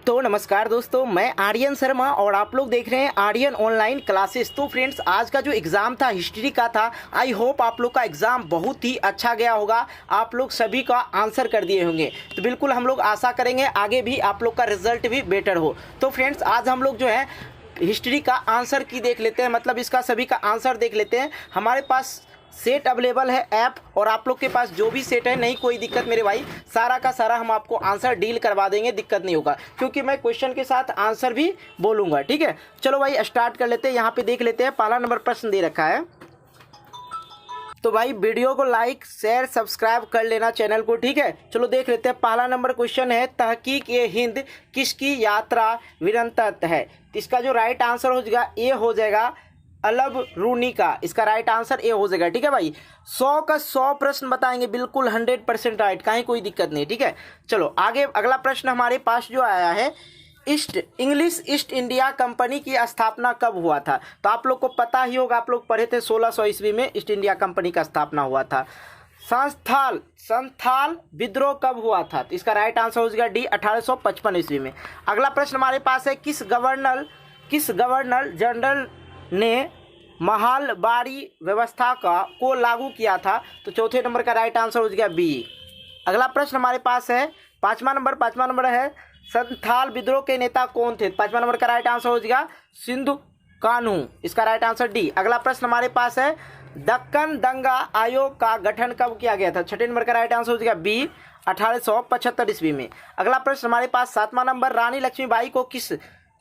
तो नमस्कार दोस्तों, मैं आर्यन शर्मा और आप लोग देख रहे हैं आर्यन ऑनलाइन क्लासेस। तो फ्रेंड्स, आज का जो एग्ज़ाम था हिस्ट्री का था, आई होप आप लोग का एग्ज़ाम बहुत ही अच्छा गया होगा। आप लोग सभी का आंसर कर दिए होंगे, तो बिल्कुल हम लोग आशा करेंगे आगे भी आप लोग का रिजल्ट भी बेटर हो। तो फ्रेंड्स, आज हम लोग जो है हिस्ट्री का आंसर की देख लेते हैं, मतलब इसका सभी का आंसर देख लेते हैं। हमारे पास सेट अवेलेबल है ऐप, और आप लोग के पास जो भी सेट है, नहीं कोई दिक्कत मेरे भाई, सारा का सारा हम आपको आंसर डील करवा देंगे, दिक्कत नहीं होगा, क्योंकि मैं क्वेश्चन के साथ आंसर भी बोलूँगा। ठीक है, चलो भाई स्टार्ट कर लेते हैं। यहाँ पे देख लेते हैं, पहला नंबर प्रश्न दे रखा है। तो भाई वीडियो को लाइक शेयर सब्सक्राइब कर लेना चैनल को, ठीक है। चलो देख लेते हैं, पहला नंबर क्वेश्चन है, तहकीक-ए-हिंद किसकी यात्रा निरंतर है। तो इसका जो राइट आंसर हो जाएगा ए हो जाएगा अलब रूनी का, इसका राइट आंसर ए हो जाएगा। ठीक है भाई, 100 का 100 प्रश्न बताएंगे, बिल्कुल 100% राइट, कहीं कोई दिक्कत नहीं। ठीक है, चलो आगे अगला प्रश्न हमारे पास जो आया है, इंग्लिश ईस्ट इंडिया कंपनी की स्थापना कब हुआ था। तो आप लोग को पता ही होगा, आप लोग पढ़े थे 1600 ईस्वी में ईस्ट इंडिया कंपनी का स्थापना हुआ था। संथाल विद्रोह कब हुआ था। तो इसका राइट आंसर हो जाएगा डी 1855 ईस्वी में। अगला प्रश्न हमारे पास है, किस गवर्नर जनरल ने महालबारी व्यवस्था को लागू किया था। तो चौथे नंबर का राइट आंसर हो जाएगा बी। अगला प्रश्न हमारे पास है पांचवा नंबर है, संथाल विद्रोह के नेता कौन थे। पांचवा नंबर का राइट आंसर हो जाएगा सिंधु कान्हू, इसका राइट आंसर डी। अगला प्रश्न हमारे पास है, दक्कन दंगा आयोग का गठन कब किया गया था। छठे नंबर का राइट आंसर हो जाएगा बी 1875 ईस्वी में। अगला प्रश्न हमारे पास सातवां नंबर, रानी लक्ष्मीबाई को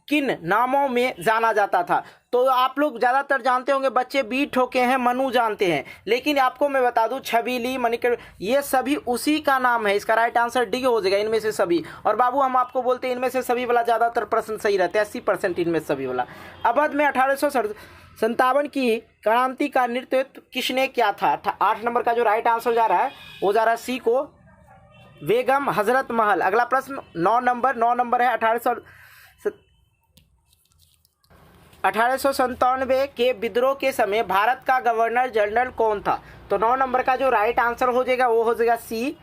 किन नामों में जाना जाता था। तो आप लोग ज़्यादातर जानते होंगे, बच्चे बी ठोके हैं, मनु जानते हैं, लेकिन आपको मैं बता दूं छबीली, मणिकर, ये सभी उसी का नाम है। इसका राइट आंसर डी हो जाएगा, इनमें से सभी। और बाबू हम आपको बोलते हैं इनमें से सभी वाला ज़्यादातर प्रश्न सही रहते हैं, 80% इनमें सभी वाला। अवध में 1857 की क्रांति का नेतृत्व किसने किया था। 8 नंबर का जो राइट आंसर जा रहा है वो जा रहा है सी को, बेगम हजरत महल। अगला प्रश्न 9 नंबर है, 1897 के विद्रोह के समय भारत का गवर्नर जनरल कौन था। तो 9 नंबर का जो राइट आंसर हो जाएगा वो हो जाएगा सी।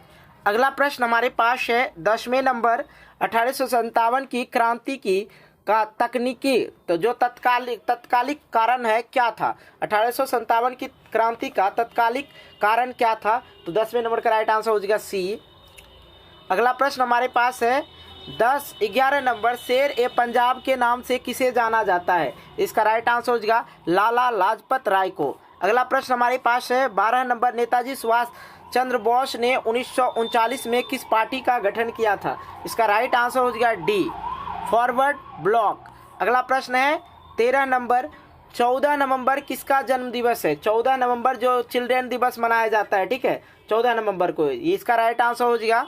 अगला प्रश्न हमारे पास है 10वें नंबर, 1857 की क्रांति का तकनीकी, तो जो तत्कालिक कारण है क्या था। 1857 की क्रांति का तत्कालिक कारण क्या था। तो 10वें नंबर का राइट आंसर हो जाएगा सी। अगला प्रश्न हमारे पास है 11 नंबर, शेर ए पंजाब के नाम से किसे जाना जाता है। इसका राइट आंसर हो जाएगा लाला लाजपत राय को। अगला प्रश्न हमारे पास है 12 नंबर, नेताजी सुभाष चंद्र बोस ने 1939 में किस पार्टी का गठन किया था। इसका राइट आंसर हो जाएगा डी, फॉरवर्ड ब्लॉक। अगला प्रश्न है 13 नंबर, 14 नवंबर किसका जन्म दिवस है। 14 नवंबर जो चिल्ड्रन दिवस मनाया जाता है, ठीक है, 14 नवंबर को, इसका राइट आंसर हो जाएगा,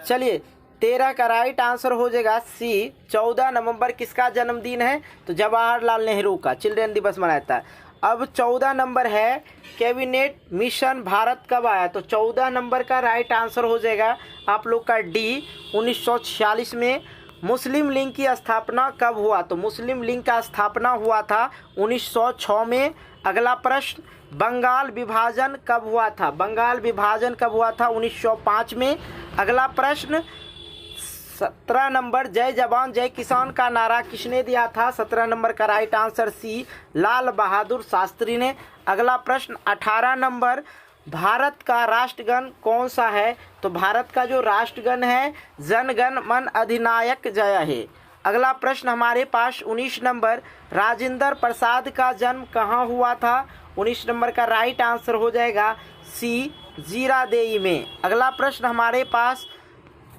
चलिए 13 का राइट आंसर हो जाएगा सी। 14 नवंबर किसका जन्मदिन है। तो जवाहरलाल नेहरू का चिल्ड्रन दिवस मनाया जाता है। अब 14 नंबर है, कैबिनेट मिशन भारत कब आया। तो 14 नंबर का राइट आंसर हो जाएगा आप लोग का डी 1946 में। मुस्लिम लीग की स्थापना कब हुआ। तो मुस्लिम लीग का स्थापना हुआ था 1906 में। अगला प्रश्न, बंगाल विभाजन कब हुआ था। बंगाल विभाजन कब हुआ था, 1905 में। अगला प्रश्न 17 नंबर, जय जवान जय किसान का नारा किसने दिया था। 17 नंबर का right answer C, Lal Bahadur Shastri ने। अगला प्रश्न 18 नंबर, भारत का राष्ट्रगान कौन सा है। तो भारत का जो राष्ट्रगान है जन गण मन अधिनायक जय है। अगला प्रश्न हमारे पास 19 नंबर, राजेंद्र प्रसाद का जन्म कहाँ हुआ था। 19 नंबर का राइट आंसर हो जाएगा सी, जीरादेई में। अगला प्रश्न हमारे पास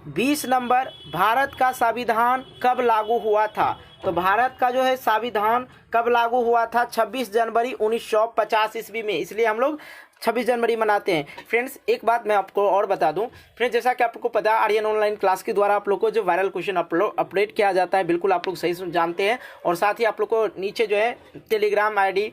20 नंबर, भारत का संविधान कब लागू हुआ था। तो भारत का जो है संविधान कब लागू हुआ था, 26 जनवरी 1950 ईस्वी में, इसलिए हम लोग 26 जनवरी मनाते हैं। फ्रेंड्स, एक बात मैं आपको और बता दूं, फ्रेंड्स जैसा कि आपको पता है आर्यन ऑनलाइन क्लास के द्वारा आप लोग को जो वायरल क्वेश्चन अपडेट किया जाता है, बिल्कुल आप लोग सही जानते हैं। और साथ ही आप लोग को नीचे जो है टेलीग्राम आईडी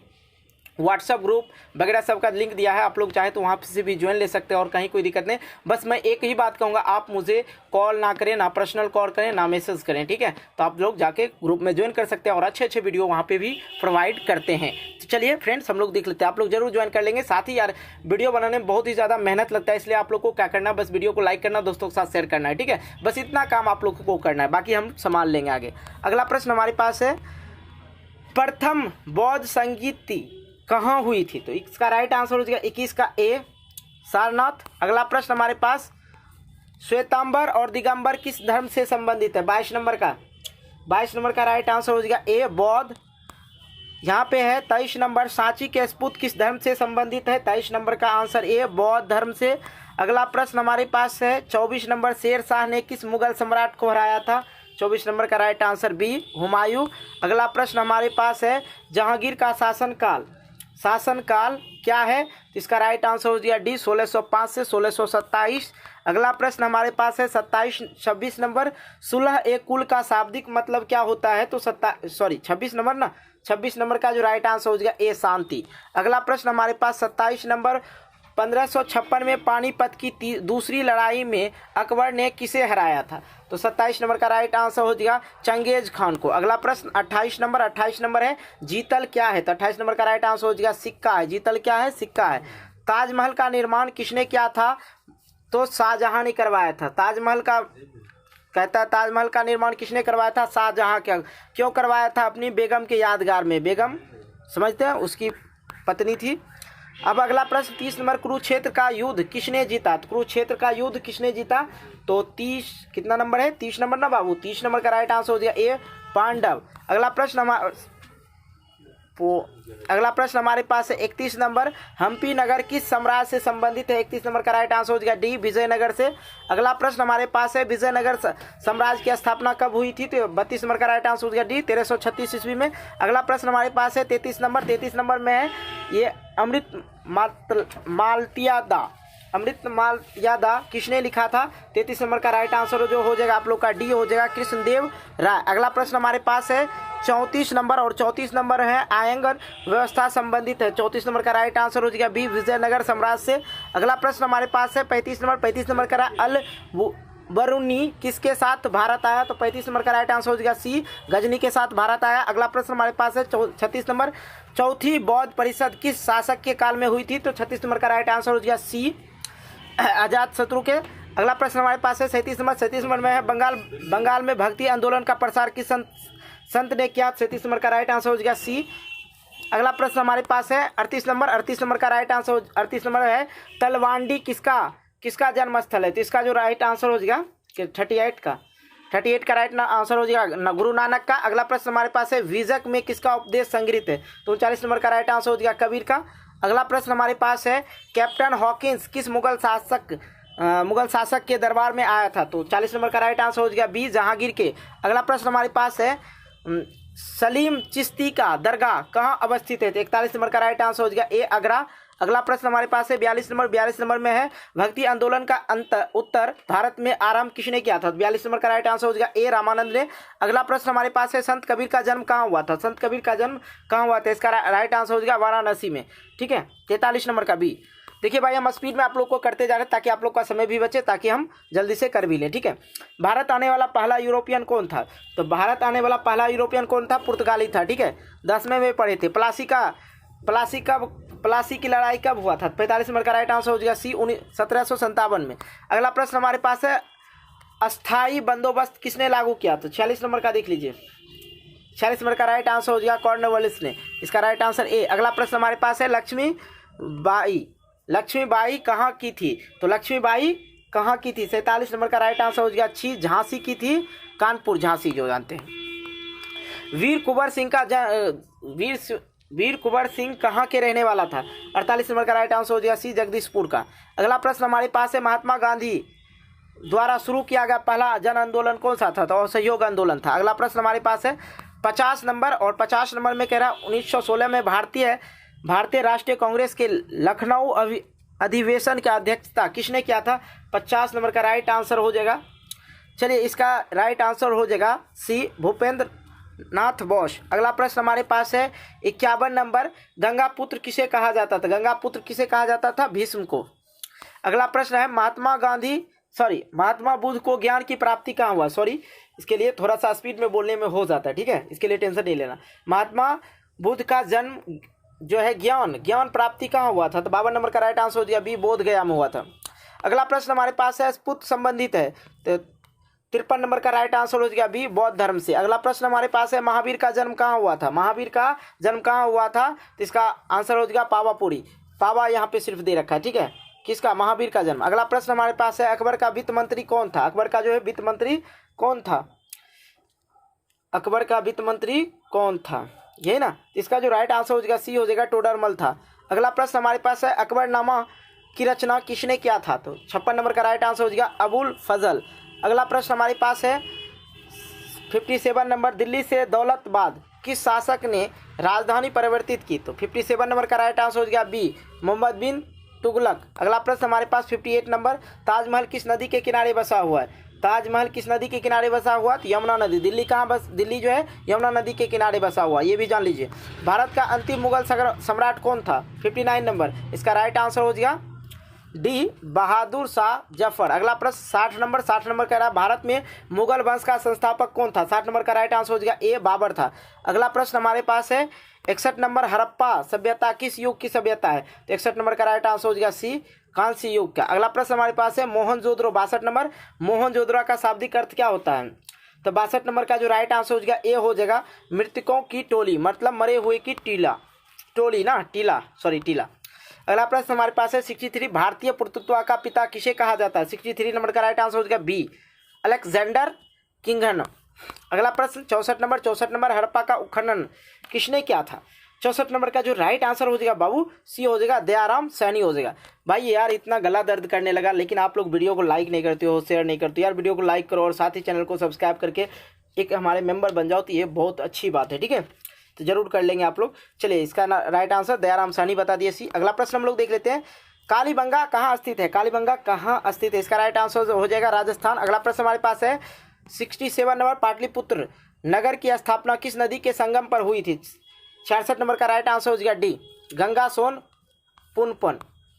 व्हाट्सअप ग्रुप वगैरह सब का लिंक दिया है, आप लोग चाहे तो वहाँ से भी ज्वाइन ले सकते हैं और कहीं कोई दिक्कत नहीं। बस मैं एक ही बात कहूँगा, आप मुझे कॉल ना करें, ना पर्सनल कॉल करें, ना मैसेज करें, ठीक है। तो आप लोग जाके ग्रुप में ज्वाइन कर सकते हैं और अच्छे अच्छे वीडियो वहाँ पे भी प्रोवाइड करते हैं। तो चलिए फ्रेंड्स, हम लोग देख लेते हैं, आप लोग जरूर ज्वाइन कर लेंगे। साथ ही यार वीडियो बनाने में बहुत ही ज़्यादा मेहनत लगता है, इसलिए आप लोग को क्या करना है, बस वीडियो को लाइक करना, दोस्तों के साथ शेयर करना है, ठीक है। बस इतना काम आप लोग को करना है, बाकी हम संभाल लेंगे आगे। अगला प्रश्न हमारे पास है, प्रथम बौद्ध संगीति कहाँ हुई थी? तो इसका राइट आंसर हो जाएगा 21 का ए, सारनाथ। अगला प्रश्न हमारे पास, श्वेतांबर और दिगंबर किस धर्म से संबंधित है? 22 नंबर का राइट आंसर हो जाएगा ए, बौद्ध। यहाँ पे है 23 नंबर, सांची के स्पुत किस धर्म से संबंधित है? 23 नंबर का आंसर ए, बौद्ध धर्म से। अगला प्रश्न हमारे पास है 24 नंबर, शेर शाह ने किस मुगल सम्राट को हराया था? 24 नंबर का राइट आंसर बी, हुमायूं। अगला प्रश्न हमारे पास है, जहांगीर का शासनकाल क्या है? तो इसका राइट आंसर हो गया डी, 1605 से 1627। अगला प्रश्न हमारे पास है 26 नंबर, सुलह ए कुल का शाब्दिक मतलब क्या होता है? तो 26 नंबर का जो राइट आंसर हो जाएगा ए, शांति। अगला प्रश्न हमारे पास 27 नंबर, 1556 में पानीपत की दूसरी लड़ाई में अकबर ने किसे हराया था? तो 27 नंबर का राइट आंसर हो जाएगा चंगेज खान को। अगला प्रश्न 28 नंबर है, जीतल क्या है? तो 28 नंबर का राइट आंसर हो जाएगा सिक्का है। जीतल क्या है? सिक्का है। ताजमहल का निर्माण किसने किया था? तो शाहजहां ने करवाया था। ताजमहल का निर्माण किसने करवाया था? शाहजहां। क्यों करवाया था? अपनी बेगम के यादगार में। बेगम समझते हैं, उसकी पत्नी थी। अब अगला प्रश्न 30 नंबर, कुरुक्षेत्र का युद्ध किसने जीता? तो कुरुक्षेत्र का युद्ध किसने जीता? तो 30 कितना नंबर है? 30 नंबर ना बाबू, 30 नंबर का राइट आंसर हो जाएगा ए, पांडव। अगला प्रश्न हमारे पास है 31 नंबर, हम्पी नगर किस साम्राज्य से संबंधित है? 31 नंबर का राइट आंसर हो जाएगा डी, विजयनगर से। अगला प्रश्न हमारे पास है, विजयनगर साम्राज्य की स्थापना कब हुई थी? तो 32 नंबर का राइट आंसर हो जाएगा डी, 1336 ईस्वी में। अगला प्रश्न हमारे पास है 33 नंबर में है ये, अमृत मालयादा किसने लिखा था? 33 नंबर का राइट आंसर जो हो जाएगा आप लोग का डी हो जाएगा, कृष्णदेव राय। अगला प्रश्न हमारे पास है 34 नंबर, और 34 नंबर है आयंगर व्यवस्था संबंधित है। 34 नंबर का राइट आंसर हो जाएगा बी, विजयनगर साम्राज्य से। अगला प्रश्न हमारे पास है 35 नंबर का अल बरूनी किसके साथ भारत आया? तो 35 नंबर का राइट आंसर हो जाएगा सी, गजनी के साथ भारत आया। अगला प्रश्न हमारे पास है 36 नंबर, चौथी बौद्ध परिषद किस शासक के काल में हुई थी? तो 36 नंबर का राइट आंसर हो जाएगा सी, अजात शत्रु के। अगला प्रश्न हमारे पास है 37 नंबर में है, बंगाल में भक्ति आंदोलन का प्रसार किस संत ने किया? 37 नंबर का राइट आंसर हो जाएगा सी। अगला प्रश्न हमारे पास है 38 नंबर का राइट आंसर 38 नंबर है, तलवांडी किसका जन्म स्थल है? तो इसका जो राइट आंसर हो जाएगा 38 का राइट आंसर हो जाएगा गुरु नानक का। अगला प्रश्न हमारे पास है, विजक में किसका उपदेश संग्रहित है? तो 39 नंबर का राइट आंसर हो जाएगा कबीर का। अगला प्रश्न हमारे पास है, कैप्टन हॉकिंस किस मुगल शासक के दरबार में आया था? तो 40 नंबर का राइट आंसर हो जाएगा बी, जहांगीर के। अगला प्रश्न हमारे पास है, सलीम चिश्ती का दरगाह कहाँ अवस्थित है? तो 41 नंबर का राइट आंसर हो जाएगा ए, आगरा। अगला प्रश्न हमारे पास है 42 नंबर में है, भक्ति आंदोलन का उत्तर भारत में आरंभ किसने किया था? 42 नंबर का राइट आंसर हो जाएगा ए, रामानंद ने। अगला प्रश्न हमारे पास है, संत कबीर का जन्म कहाँ हुआ था? संत कबीर का जन्म कहाँ हुआ था? इसका राइट आंसर हो जाएगा वाराणसी में, ठीक है। 43 नंबर का बी। देखिए भाई, हम स्पीड में आप लोग को करते जा रहे हैं ताकि आप लोग का समय भी बचे, ताकि हम जल्दी से कर भी लें, ठीक है। भारत आने वाला पहला यूरोपियन कौन था? तो भारत आने वाला पहला यूरोपियन कौन था? पुर्तगाली था, ठीक है। 10वें में पढ़े थे। प्लासी की लड़ाई कब हुआ था? 45 नंबर का राइट आंसर हो जाएगा सी, 1757 में। अगला प्रश्न हमारे पास है, अस्थाई बंदोबस्त किसने लागू किया? तो 46 नंबर का देख लीजिए, 46 नंबर का राइट आंसर हो जाएगा कॉर्नवालिस ने। इसका राइट आंसर ए। अगला प्रश्न हमारे पास है, लक्ष्मीबाई कहाँ की थी? तो लक्ष्मीबाई कहाँ की थी? 47 नंबर का राइट आंसर हो जाएगा सी, झांसी की थी, कानपुर, झांसी जो जानते हैं। वीर कुंवर सिंह कहाँ के रहने वाला था? 48 नंबर का राइट आंसर हो जाएगा सी, जगदीशपुर का। अगला प्रश्न हमारे पास है, महात्मा गांधी द्वारा शुरू किया गया पहला जन आंदोलन कौन सा था? तो असहयोग आंदोलन था। अगला प्रश्न हमारे पास है 50 नंबर, और 50 नंबर में कह रहा 1916 में भारतीय राष्ट्रीय कांग्रेस के लखनऊ अधिवेशन की अध्यक्षता किसने किया था? 50 नंबर का राइट आंसर हो जाएगा, चलिए इसका राइट आंसर हो जाएगा सी, भूपेंद्र नाथ बोस। अगला प्रश्न हमारे पास है 51 नंबर, गंगा पुत्र किसे कहा जाता था? गंगा पुत्र किसे कहा जाता था? भीष्म को। अगला प्रश्न है महात्मा बुद्ध को ज्ञान की प्राप्ति कहाँ हुआ? सॉरी, इसके लिए थोड़ा सा स्पीड में बोलने में हो जाता है, ठीक है, इसके लिए टेंशन नहीं लेना। महात्मा बुद्ध का जन्म जो है ज्ञान प्राप्ति कहाँ हुआ था? तो 52 नंबर का राइट आंसर हो गया बी, बोध गया में हुआ था। अगला प्रश्न हमारे पास है स्पुत संबंधित है, तो 53 नंबर का राइट आंसर हो गया बी, बौद्ध धर्म से। अगला प्रश्न हमारे पास है महावीर का जन्म कहाँ हुआ था? महावीर का जन्म कहाँ हुआ था? तो इसका आंसर हो गया पावापुरी। पावा यहाँ पे सिर्फ दे रखा है, ठीक है, किसका? महावीर का जन्म। अगला प्रश्न हमारे पास है अकबर का वित्त मंत्री कौन था? अकबर का जो है वित्त मंत्री कौन था? अकबर का वित्त मंत्री कौन था? ये ना, इसका जो राइट आंसर हो जाएगा सी हो जाएगा, टोडरमल था। अगला प्रश्न हमारे पास है अकबरनामा की रचना किसने किया था? तो 56 नंबर का राइट आंसर हो जाएगा अबुल फजल। अगला प्रश्न हमारे पास है 57 नंबर, दिल्ली से दौलताबाद किस शासक ने राजधानी परिवर्तित की? तो 57 नंबर का राइट आंसर हो जाएगा बी, मोहम्मद बिन तुगलक। अगला प्रश्न हमारे पास 58 नंबर, ताजमहल किस नदी के किनारे बसा हुआ है? ताजमहल किस नदी के किनारे बसा हुआ? तो यमुना नदी। दिल्ली कहाँ दिल्ली जो है यमुना नदी के किनारे बसा हुआ, ये भी जान लीजिए। भारत का अंतिम मुगल सम्राट कौन था? 59 नंबर, इसका राइट आंसर हो जाएगा डी, बहादुर शाह जफर। अगला प्रश्न 60 नंबर कह रहा है भारत में मुगल वंश का संस्थापक कौन था? 60 नंबर का राइट आंसर हो जाएगा ए, बाबर था। अगला प्रश्न हमारे पास है 61 नंबर, हड़प्पा सभ्यता किस युग की सभ्यता है? तो 61 नंबर का राइट आंसर हो जाएगा सी, कांस्य युग का। अगला प्रश्न हमारे पास है मोहनजोदड़ो, 62 नंबर, मोहनजोदड़ो का शाब्दिक अर्थ क्या होता है? तो 62 नंबर का जो राइट आंसर हो जाएगा ए हो जाएगा, मृतकों की टोली, मतलब मरे हुए की टीला। अगला प्रश्न हमारे पास है 63, भारतीय पुरातत्व का पिता किसे कहा जाता है? 63 नंबर का राइट आंसर हो जाएगा बी, अलेक्जेंडर किंगन। अगला प्रश्न 64 नंबर, हड़प्पा का उत्खनन किसने किया था? 64 नंबर का जो राइट आंसर हो जाएगा बाबू सी हो जाएगा, दयाराम सैनी हो जाएगा। भाई यार इतना गला दर्द करने लगा, लेकिन आप लोग वीडियो को लाइक नहीं करते हो, शेयर नहीं करते हो। यार वीडियो को लाइक करो और साथ ही चैनल को सब्सक्राइब करके एक हमारे मेंबर बन जाओ, तो ये बहुत अच्छी बात है, ठीक है, तो जरूर कर लेंगे आप लोग। चलिए इसका राइट आंसर दयाराम साहनी बता दिए सी। अगला प्रश्न हम लोग देख लेते हैं, कालीबंगा कहाँ स्थित है? कालीबंगा कहाँ स्थित है? इसका राइट आंसर हो जाएगा राजस्थान। अगला प्रश्न हमारे पास है 67 नंबर, पाटलिपुत्र नगर की स्थापना किस नदी के संगम पर हुई थी? 66 नंबर का राइट आंसर हो जाएगा डी, गंगा सोन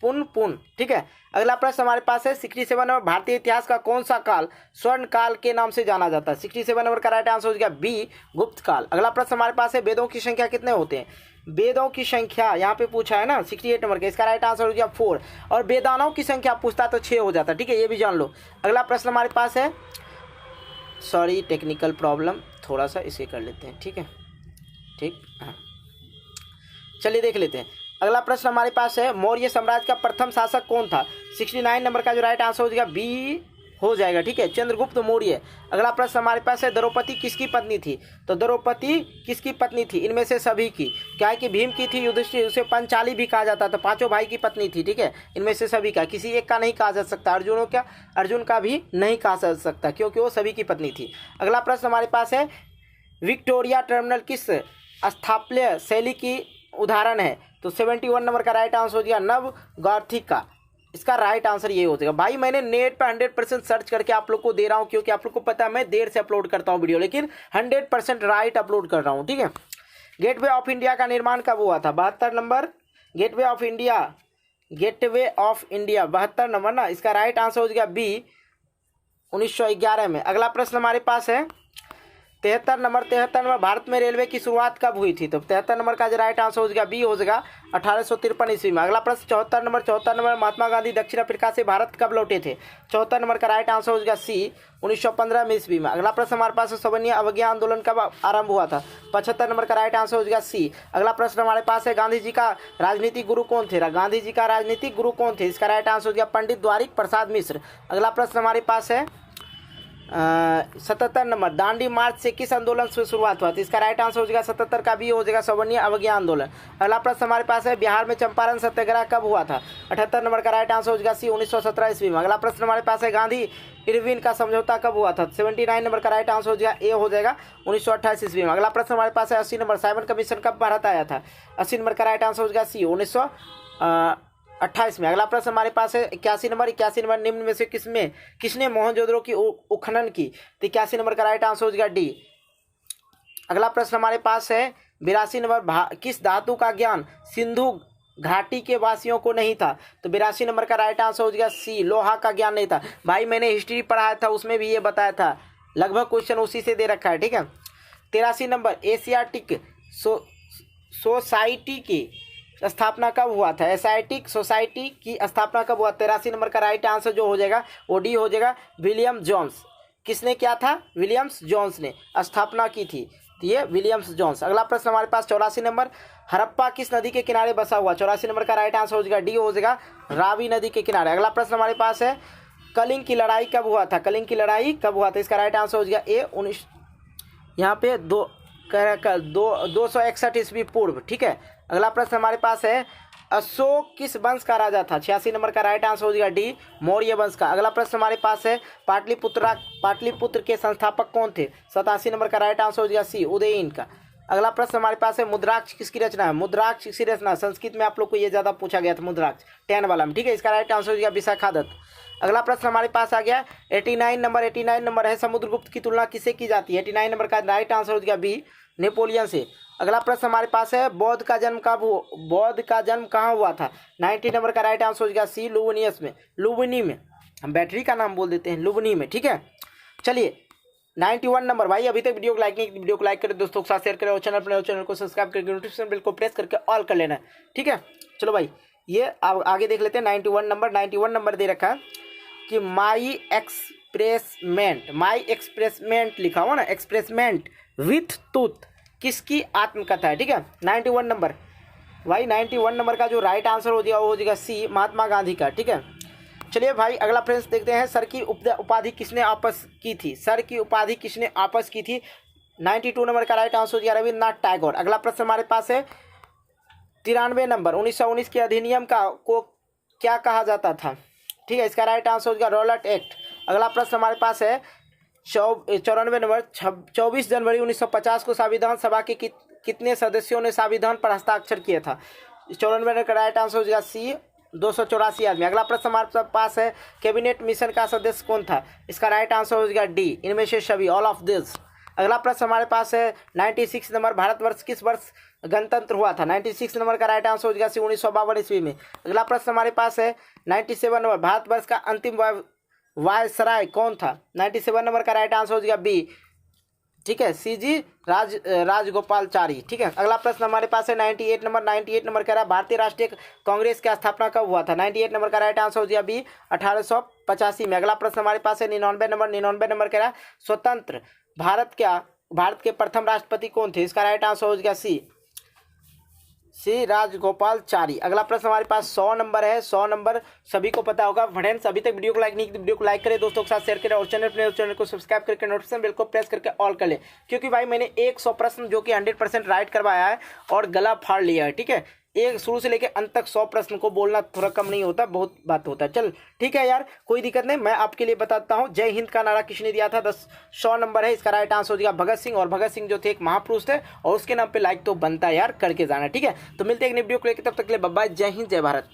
पुनपुन, ठीक है। अगला प्रश्न हमारे पास है 67 नंबर, भारतीय इतिहास का कौन सा काल स्वर्ण काल के नाम से जाना जाता है? 67 नंबर का राइट आंसर हो जाएगा बी, गुप्त काल। अगला प्रश्न हमारे पास है वेदों की संख्या कितने होते हैं? वेदों की संख्या यहाँ पे पूछा है ना 68 नंबर का, इसका राइट आंसर हो गया 4, और वेदानों की संख्या पूछता तो 6 हो जाता, ठीक है, ये भी जान लो। अगला प्रश्न हमारे पास है, सॉरी टेक्निकल प्रॉब्लम थोड़ा सा, इसे कर लेते हैं, ठीक है, ठीक, हाँ चलिए देख लेते हैं। अगला प्रश्न हमारे पास है मौर्य साम्राज्य का प्रथम शासक कौन था? 69 नंबर का जो राइट आंसर हो जाएगा बी हो जाएगा, ठीक है, चंद्रगुप्त मौर्य। अगला प्रश्न हमारे पास है द्रौपदी किसकी पत्नी थी? तो द्रौपदी किसकी पत्नी थी? इनमें से सभी की, क्या है कि भीम की थी, युधिष्ठिर, उसे पंचाली भी कहा जाता था, पांचों भाई की पत्नी थी, ठीक है, इनमें से सभी का, किसी एक का नहीं कहा जा सकता, अर्जुन का भी नहीं कहा जा सकता, क्योंकि वो सभी की पत्नी थी। अगला प्रश्न हमारे पास है विक्टोरिया टर्मिनल किस स्थापत्य शैली की उदाहरण है? तो 71 नंबर का राइट आंसर हो गया नव गॉथिक का, इसका राइट आंसर ये हो जाएगा। भाई मैंने नेट पर 100% सर्च करके आप लोग को दे रहा हूँ, क्योंकि आप लोग को पता है मैं देर से अपलोड करता हूँ वीडियो, लेकिन 100% राइट अपलोड कर रहा हूँ, ठीक है। गेटवे ऑफ इंडिया का निर्माण कब हुआ था? 72 number, gateway of India 72 number ना, इसका राइट आंसर हो जाएगा बी, 1911 में। अगला प्रश्न हमारे पास है 73 नंबर, भारत में रेलवे की शुरुआत कब हुई थी? तो 73 नंबर का जो राइट आंसर हो जाएगा बी हो जाएगा 1853 ईस्वी में। अगला प्रश्न 74 नंबर, महात्मा गांधी दक्षिण अफ्रीका से भारत कब लौटे थे? 74 नंबर का राइट आंसर हो जाएगा सी, 1915 में ईस्वी में। अगला प्रश्न हमारे पास सवर्णीय अवज्ञा आंदोलन कब आरंभ हुआ था? 75 नंबर का राइट आंसर हो जाएगा सी। अगला प्रश्न हमारे पास है गांधी जी का राजनीतिक गुरु कौन थे? गांधी जी का राजनीतिक गुरु कौन थे? इसका राइट आंसर हो गया पंडित द्वारिक प्रसाद मिश्र। अगला प्रश्न हमारे पास है 77 नंबर, दांडी मार्च से किस आंदोलन से शुरुआत हुआ? तो इसका राइट आंसर हो जाएगा 77 का भी हो जाएगा सवर्णीय अवज्ञा आंदोलन। अगला प्रश्न हमारे पास है बिहार में चंपारण सत्याग्रह कब हुआ था? 78 नंबर का राइट आंसर हो जाएगा सी, 1917 ईस्वी में। अगला प्रश्न हमारे पास है गांधी इरविन का समझौता कब हुआ था? 79 नंबर का राइट आंसर हो जाएगा ए हो जाएगा 1928 ईस्वी में। अगला प्रश्न हमारे पास है 80 नंबर, साइमन कमीशन कब भारत आया था? 80 नंबर का राइट आंसर हो जाएगा सी, 1928 में। अगला प्रश्न हमारे पास है 81 नंबर, निम्न में से किसने मोहनजोदड़ो की उत्खनन की? तो 81 नंबर का राइट आंसर हो जाएगा डी, अगला प्रश्न हमारे पास है 82 नंबर, किस धातु का ज्ञान सिंधु घाटी के वासियों को नहीं था? तो 82 नंबर का राइट आंसर हो जाएगा सी, लोहा का ज्ञान नहीं था। भाई मैंने हिस्ट्री पढ़ाया था, उसमें भी ये बताया था, लगभग क्वेश्चन उसी से दे रखा है, ठीक है। 83 नंबर, एशियाटिक सोसाइटी की स्थापना कब हुआ था? एशियाटिक सोसाइटी की स्थापना कब हुआ? 83 नंबर का राइट आंसर जो हो जाएगा वो डी हो जाएगा, विलियम जोन्स। किसने किया था? विलियम्स जोन्स ने स्थापना की थी, तो ये विलियम्स जोन्स। अगला प्रश्न हमारे पास 84 नंबर, हड़प्पा किस नदी के किनारे बसा हुआ? 84 नंबर का राइट आंसर हो जाएगा डी हो जाएगा, रावी नदी के किनारे। अगला प्रश्न हमारे पास है कलिंग की लड़ाई कब हुआ था? कलिंग की लड़ाई कब हुआ था? इसका राइट आंसर हो जाएगा ए 19, यहाँ पे 261 ईस्वी पूर्व, ठीक है। अगला प्रश्न हमारे पास है अशोक किस वंश का राजा था? 86 नंबर का राइट आंसर हो जाएगा डी, मौर्य वंश का। अगला प्रश्न हमारे पास है पाटलिपुत्र के संस्थापक कौन थे? 87 नंबर का राइट आंसर हो जाएगा सी, उदयन का। अगला प्रश्न हमारे पास है मुद्राक्ष किसकी रचना है? मुद्राक्ष किसकी रचना? संस्कृत में आप लोग को ये ज्यादा पूछा गया था, मुद्राक्ष 10 वाला में, ठीक है। इसका राइट आंसर हो जाएगा विशाखादत्त। अगला प्रश्न हमारे पास आ गया 89 नंबर है, समुद्रगुप्त की तुलना किससे की जाती है? 89 नंबर का राइट आंसर हो जाएगा बी, नेपोलियन से। अगला प्रश्न हमारे पास है बौद्ध का जन्म कहाँ हुआ था? 90 नंबर का राइट आंसर हो जाएगा सी, लुम्बिनी में, हम बैटरी का नाम बोल देते हैं, लुम्बिनी में, ठीक है। चलिए 91 नंबर, भाई अभी तक वीडियो को लाइक नहीं, वीडियो को लाइक करें, दोस्तों के साथ शेयर करें, और चैनल को सब्सक्राइब करके नोटिफिकेशन बेल को प्रेस करके ऑल कर लेना है, ठीक है। चलो भाई ये अब आगे देख लेते हैं 91 नंबर दे रखा है कि माई एक्सप्रेसमेंट लिखा हुआ ना, एक्सप्रेसमेंट विथ टूथ किसकी आत्मकथा है? ठीक है। 91 नंबर, भाई 91 नंबर का जो राइट आंसर हो जाएगा वो हो जाएगा सी, महात्मा गांधी का, ठीक है। चलिए भाई अगला प्रश्न देखते हैं, सर की उपाधि किसने आपस की थी? सर की उपाधि किसने आपस की थी? 92 नंबर का राइट आंसर हो जाएगा रविन्द्रनाथ टैगोर। अगला प्रश्न हमारे पास है 93 नंबर, 1919 के अधिनियम को क्या कहा जाता था? ठीक है, इसका राइट आंसर हो जाएगा रॉलेट एक्ट। अगला प्रश्न हमारे पास है 94 नंबर, 24 जनवरी 1950 को संविधान सभा के कितने सदस्यों ने संविधान पर हस्ताक्षर किया था? 94 नंबर का राइट आंसर हो जाएगा सी, 284 आदमी। अगला प्रश्न हमारे पास है कैबिनेट मिशन का सदस्य कौन था? इसका राइट आंसर हो जाएगा डी, इनमें से सभी, ऑल ऑफ दिस। अगला प्रश्न हमारे पास है 96 नंबर, भारतवर्ष किस वर्ष गणतंत्र हुआ था? 96 नंबर का राइट आंसर हो जाएगा सी, 1952 ईस्वी में। अगला प्रश्न हमारे पास है 97 नंबर, भारतवर्ष का अंतिम वायसराय कौन था? 97 नंबर का राइट आंसर हो जाएगा बी, ठीक है, सी जी राजगोपालचारी, ठीक है। अगला प्रश्न हमारे पास है 98 नंबर कह रहा है भारतीय राष्ट्रीय कांग्रेस की स्थापना कब हुआ था? 98 नंबर का राइट आंसर हो जाएगा बी, 1885 में। अगला प्रश्न हमारे पास है 99 नंबर कह रहा है स्वतंत्र भारत के प्रथम राष्ट्रपति कौन थे? इसका राइट आंसर हो जाएगा सी राजगोपालचारी। अगला प्रश्न हमारे पास 100 नंबर है, 100 नंबर सभी को पता होगा। फ्रेंड्स अभी तक वीडियो को लाइक नहीं किया, वीडियो को लाइक करें, दोस्तों के साथ शेयर करें, और चैनल को सब्सक्राइब करके नोटिफिकेशन बेल को प्रेस करके ऑल कर ले, क्योंकि भाई मैंने 100 प्रश्न जो कि 100% राइट करवाया है और गला फाड़ लिया है, ठीक है। एक शुरू से लेकर अंत तक 100 प्रश्न को बोलना थोड़ा कम नहीं होता, बहुत बात होता है। चल ठीक है यार, कोई दिक्कत नहीं, मैं आपके लिए बताता हूँ। जय हिंद का नारा किसने दिया था? 100 नंबर है, इसका राइट आंसर हो जाएगा भगत सिंह। और भगत सिंह जो थे एक महापुरुष थे, और उसके नाम पे लाइक तो बनता है यार, करके जाना, ठीक है। तो मिलते हैं एक नई वीडियो को लेकर, तब तक के लिए बाय बाय, जय हिंद जय भारत।